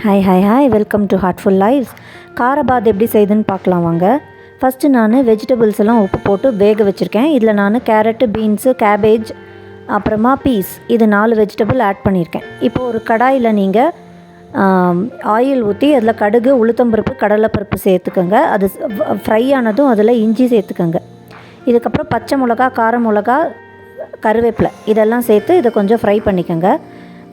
Hi hi hi welcome to heartful lifes. காரபாத் எப்படி செய்யுதுன்னு பார்க்கலாம் வாங்க. ஃபஸ்ட்டு நான் வெஜிடபிள்ஸ் எல்லாம் உப்பு போட்டு வேக வச்சுருக்கேன். இதில் நான் கேரட்டு, பீன்ஸு, கேபேஜ், அப்புறமா பீஸ், இது 4 வெஜிடபிள் ஆட் பண்ணியிருக்கேன். இப்போது ஒரு கடாயில் நீங்கள் ஆயில் ஊற்றி அதில் கடுகு, உளுத்தம்பருப்பு, கடலைப்பருப்பு சேர்த்துக்கோங்க. அது ஃப்ரை ஆனதும் அதில் இஞ்சி சேர்த்துக்கோங்க. இதுக்கப்புறம் பச்சை மிளகா, கார மிளகா, கருவேப்பிலை இதெல்லாம் சேர்த்து இதை கொஞ்சம் ஃப்ரை பண்ணிக்கோங்க.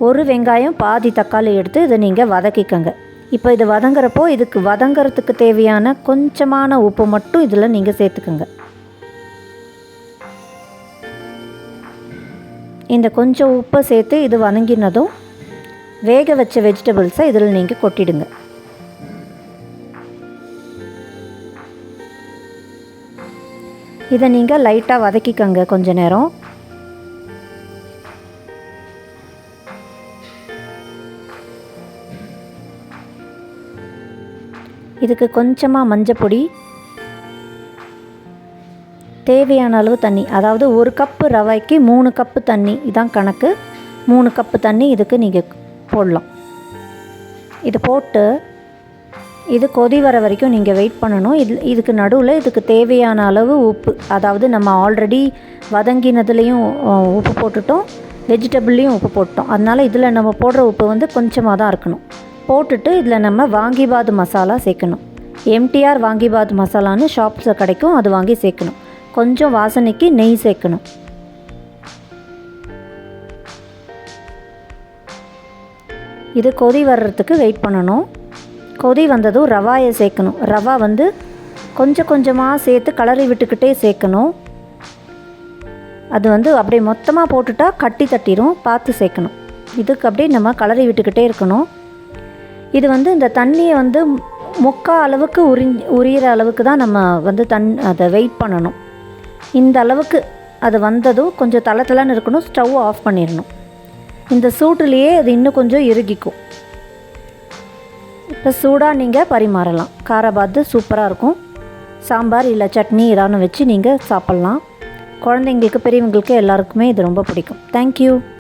ஒரு வெங்காயம், பாதி தக்காளி எடுத்து இதை நீங்கள் வதக்கிக்கோங்க. இப்போ இது வதங்குறப்போ இதுக்கு வதங்கிறதுக்கு தேவையான கொஞ்சமான உப்பு மட்டும் இதில் நீங்கள் சேர்த்துக்கோங்க. இந்த கொஞ்சம் உப்பை சேர்த்து இது வதங்கினதும் வேக வச்ச வெஜிடபிள்ஸை இதில் நீங்கள் கொட்டிடுங்க. இதை நீங்கள் லைட்டாக வதக்கிக்கோங்க கொஞ்ச நேரம். இதுக்கு கொஞ்சமாக மஞ்சப்பொடி, தேவையான அளவு தண்ணி, அதாவது 1 கப்பு ரவைக்கு 3 கப்பு தண்ணி இதான் கணக்கு. 3 கப்பு தண்ணி இதுக்கு நீங்கள் போடலாம். இது போட்டு இது கொதி வர வரைக்கும் நீங்கள் வெயிட் பண்ணணும். இதுக்கு நடுவில் இதுக்கு தேவையான அளவு உப்பு, அதாவது நம்ம ஆல்ரெடி வதங்கினதுலேயும் உப்பு போட்டுட்டோம், வெஜிடபிள்லேயும் உப்பு போட்டோம். அதனால் இதில் நம்ம போடுற உப்பு கொஞ்சமாக தான் இருக்கணும். போட்டுட்டு இதில் நம்ம வாங்கிபாத் மசாலா சேர்க்கணும். எம்டிஆர் வாங்கிபாத் மசாலான்னு ஷாப்ஸில் கிடைக்கும், அது வாங்கி சேர்க்கணும். கொஞ்சம் வாசனைக்கு நெய் சேர்க்கணும். இது கொதி வர்றதுக்கு வெயிட் பண்ணணும். கொதி வந்ததும் ரவாயை சேர்க்கணும். ரவா கொஞ்சம் கொஞ்சமாக சேர்த்து கலரி விட்டுக்கிட்டே சேர்க்கணும். அது அப்படியே மொத்தமாக போட்டுட்டா கட்டி தட்டிடும், பார்த்து சேர்க்கணும். இதுக்கு அப்படியே நம்ம கலரி விட்டுக்கிட்டே இருக்கணும். இது இந்த தண்ணியை முக்கால் அளவுக்கு உரியிற அளவுக்கு தான் நம்ம அதை வெயிட் பண்ணணும். இந்த அளவுக்கு அது வந்ததும் கொஞ்சம் தளன்னு இருக்கணும். ஸ்டவ் ஆஃப் பண்ணிடணும். இந்த சூட்டுலேயே அது இன்னும் கொஞ்சம் இறுகிக்கும். இப்போ சூடாக நீங்கள் பரிமாறலாம். காரபாத் சூப்பராக இருக்கும். சாம்பார் இல்லை சட்னி ஏதாவது வச்சு நீங்கள் சாப்பிட்லாம். குழந்தைங்களுக்கு, பெரியவங்களுக்கு எல்லாருக்குமே இது ரொம்ப பிடிக்கும். தேங்க்யூ.